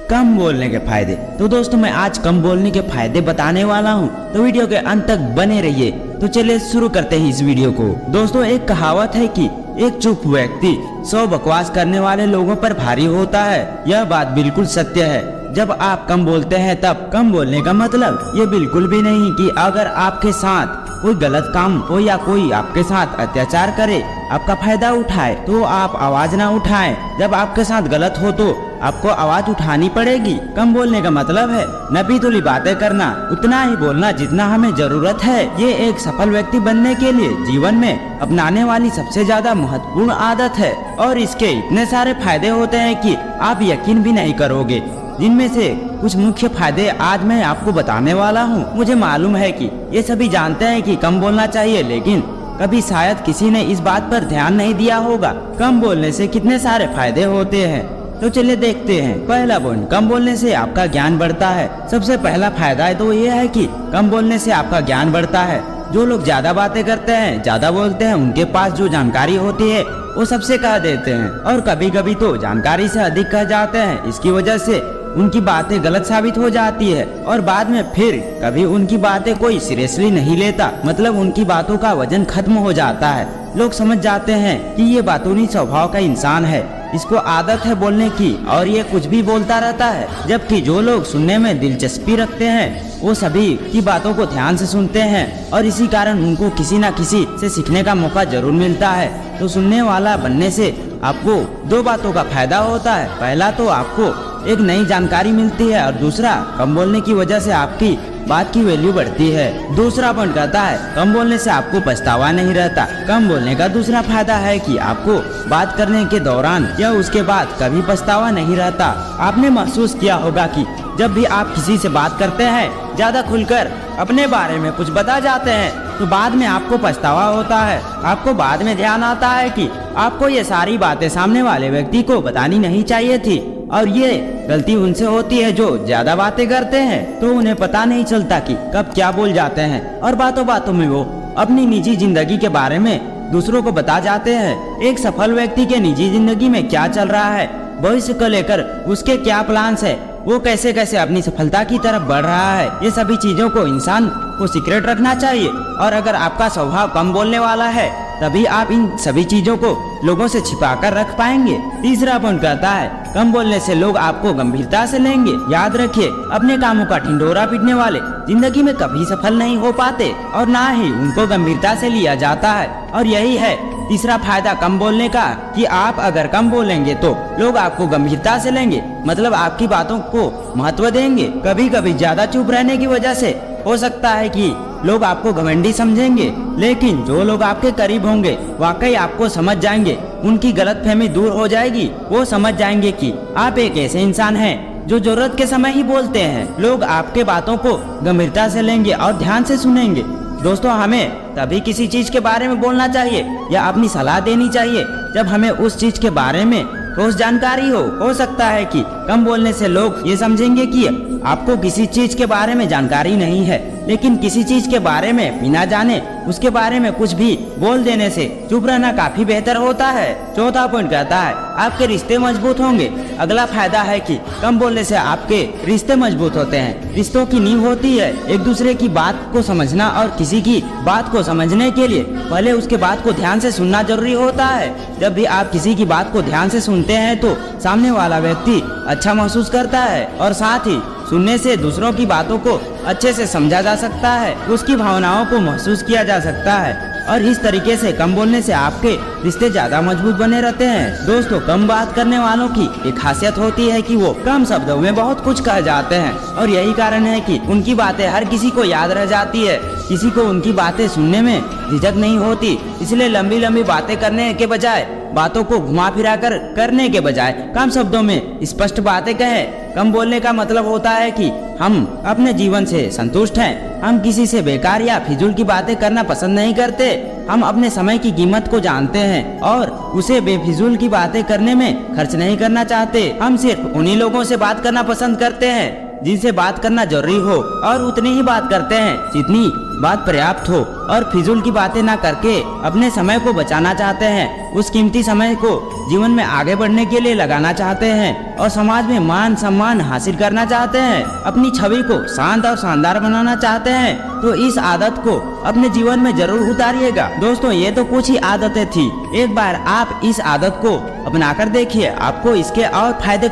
कम बोलने के फायदे। तो दोस्तों मैं आज कम बोलने के फायदे बताने वाला हूँ, तो वीडियो के अंत तक बने रहिए। तो चलिए शुरू करते हैं इस वीडियो को। दोस्तों एक कहावत है कि एक चुप व्यक्ति 100 बकवास करने वाले लोगों पर भारी होता है। यह बात बिल्कुल सत्य है। जब आप कम बोलते हैं तब कम बोलने का मतलब ये बिल्कुल भी नहीं कि अगर आपके साथ कोई गलत काम हो या कोई आपके साथ अत्याचार करे, आपका फायदा उठाए तो आप आवाज ना उठाएं। जब आपके साथ गलत हो तो आपको आवाज उठानी पड़ेगी। कम बोलने का मतलब है न बेतुली बातें करना, उतना ही बोलना जितना हमें जरूरत है। ये एक सफल व्यक्ति बनने के लिए जीवन में अपनाने वाली सबसे ज्यादा महत्वपूर्ण आदत है और इसके इतने सारे फायदे होते हैं कि आप यकीन भी नहीं करोगे। जिनमें से कुछ मुख्य फायदे आज मैं आपको बताने वाला हूँ। मुझे मालूम है कि ये सभी जानते हैं कि कम बोलना चाहिए, लेकिन कभी शायद किसी ने इस बात पर ध्यान नहीं दिया होगा। कम बोलने से कितने सारे फायदे होते हैं, तो चलिए देखते हैं। पहला पॉइंट, कम बोलने से आपका ज्ञान बढ़ता है। सबसे पहला फायदा तो ये है कि कम बोलने से आपका ज्ञान बढ़ता है। जो लोग ज्यादा बातें करते हैं, ज्यादा बोलते हैं, उनके पास जो जानकारी होती है वो सबसे कह देते हैं और कभी कभी तो जानकारी से अधिक कह जाते हैं। इसकी वजह से उनकी बातें गलत साबित हो जाती है और बाद में फिर कभी उनकी बातें कोई सीरियसली नहीं लेता, मतलब उनकी बातों का वजन खत्म हो जाता है। लोग समझ जाते हैं कि ये बातूनी स्वभाव का इंसान है, इसको आदत है बोलने की और ये कुछ भी बोलता रहता है। जबकि जो लोग सुनने में दिलचस्पी रखते हैं वो सभी की बातों को ध्यान से सुनते हैं और इसी कारण उनको किसी न किसी से सीखने का मौका जरूर मिलता है। तो सुनने वाला बनने से आपको दो बातों का फायदा होता है। पहला तो आपको एक नई जानकारी मिलती है और दूसरा कम बोलने की वजह से आपकी बात की वैल्यू बढ़ती है। दूसरा पॉइंट कहता है कम बोलने से आपको पछतावा नहीं रहता। कम बोलने का दूसरा फायदा है कि आपको बात करने के दौरान या उसके बाद कभी पछतावा नहीं रहता। आपने महसूस किया होगा कि जब भी आप किसी से बात करते हैं, ज्यादा खुलकर अपने बारे में कुछ बता जाते हैं, तो बाद में आपको पछतावा होता है। आपको बाद में ध्यान आता है कि आपको ये सारी बातें सामने वाले व्यक्ति को बतानी नहीं चाहिए थी और ये गलती उनसे होती है जो ज्यादा बातें करते हैं। तो उन्हें पता नहीं चलता कि कब क्या बोल जाते हैं और बातों बातों में वो अपनी निजी जिंदगी के बारे में दूसरों को बता जाते हैं। एक सफल व्यक्ति के निजी जिंदगी में क्या चल रहा है, भविष्य को लेकर उसके क्या प्लान्स है, वो कैसे कैसे अपनी सफलता की तरफ बढ़ रहा है, ये सभी चीजों को इंसान को सीक्रेट रखना चाहिए। और अगर आपका स्वभाव कम बोलने वाला है तभी आप इन सभी चीजों को लोगों से छिपा कर रख पाएंगे। तीसरा पॉइंट कहता है कम बोलने से लोग आपको गंभीरता से लेंगे। याद रखिए, अपने कामों का ढिंढोरा पीटने वाले जिंदगी में कभी सफल नहीं हो पाते और ना ही उनको गंभीरता से लिया जाता है। और यही है तीसरा फायदा कम बोलने का कि आप अगर कम बोलेंगे तो लोग आपको गंभीरता से लेंगे, मतलब आपकी बातों को महत्व देंगे। कभी कभी ज्यादा चुप रहने की वजह से हो सकता है कि लोग आपको घमंडी समझेंगे, लेकिन जो लोग आपके करीब होंगे वाकई आपको समझ जाएंगे, उनकी गलतफहमी दूर हो जाएगी। वो समझ जाएंगे कि आप एक ऐसे इंसान हैं जो जरूरत के समय ही बोलते हैं। लोग आपके बातों को गंभीरता से लेंगे और ध्यान से सुनेंगे। दोस्तों हमें तभी किसी चीज के बारे में बोलना चाहिए या अपनी सलाह देनी चाहिए जब हमें उस चीज के बारे में ठोस जानकारी हो सकता है कि कम बोलने से लोग ये समझेंगे कि आपको किसी चीज के बारे में जानकारी नहीं है, लेकिन किसी चीज के बारे में बिना जाने उसके बारे में कुछ भी बोल देने से चुप रहना काफी बेहतर होता है। चौथा पॉइंट कहता है आपके रिश्ते मजबूत होंगे। अगला फायदा है कि कम बोलने से आपके रिश्ते मजबूत होते हैं। रिश्तों की नींव होती है एक दूसरे की बात को समझना और किसी की बात को समझने के लिए पहले उसके बात को ध्यान से सुनना जरूरी होता है। जब भी आप किसी की बात को ध्यान से सुनते हैं तो सामने वाला व्यक्ति अच्छा महसूस करता है और साथ ही सुनने से दूसरों की बातों को अच्छे से समझा जा सकता है, उसकी भावनाओं को महसूस किया जा सकता है और इस तरीके से कम बोलने से आपके रिश्ते ज्यादा मजबूत बने रहते हैं। दोस्तों कम बात करने वालों की एक खासियत होती है कि वो कम शब्दों में बहुत कुछ कह जाते हैं और यही कारण है कि उनकी बातें हर किसी को याद रह जाती है। किसी को उनकी बातें सुनने में झिझक नहीं होती, इसलिए लंबी लंबी बातें करने के बजाय, बातों को घुमा फिरा कर करने के बजाय कम शब्दों में स्पष्ट बातें कहें। कम बोलने का मतलब होता है कि हम अपने जीवन से संतुष्ट हैं। हम किसी से बेकार या फिजूल की बातें करना पसंद नहीं करते। हम अपने समय की कीमत को जानते हैं और उसे बेफिजूल की बातें करने में खर्च नहीं करना चाहते। हम सिर्फ उन्हीं लोगों से बात करना पसंद करते हैं जिनसे बात करना जरूरी हो और उतनी ही बात करते हैं जितनी बात पर्याप्त हो, और फिजूल की बातें ना करके अपने समय को बचाना चाहते हैं। उस कीमती समय को जीवन में आगे बढ़ने के लिए लगाना चाहते हैं और समाज में मान सम्मान हासिल करना चाहते हैं, अपनी छवि को शांत और शानदार बनाना चाहते हैं, तो इस आदत को अपने जीवन में जरूर उतारिएगा। दोस्तों, ये तो कुछ ही आदतें थी, एक बार आप इस आदत को अपनाकर देखिए, आपको इसके और फायदे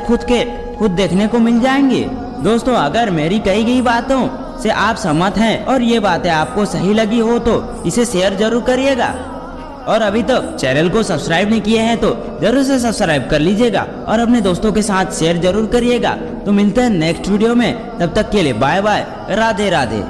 खुद देखने को मिल जाएंगे। दोस्तों, अगर मेरी कही गई बातों से आप सहमत हैं और ये बातें आपको सही लगी हो तो इसे शेयर जरूर करिएगा, और अभी तक चैनल को सब्सक्राइब नहीं किए हैं तो जरूर से सब्सक्राइब कर लीजिएगा और अपने दोस्तों के साथ शेयर जरूर करिएगा। तो मिलते हैं नेक्स्ट वीडियो में, तब तक के लिए बाय बाय, राधे राधे।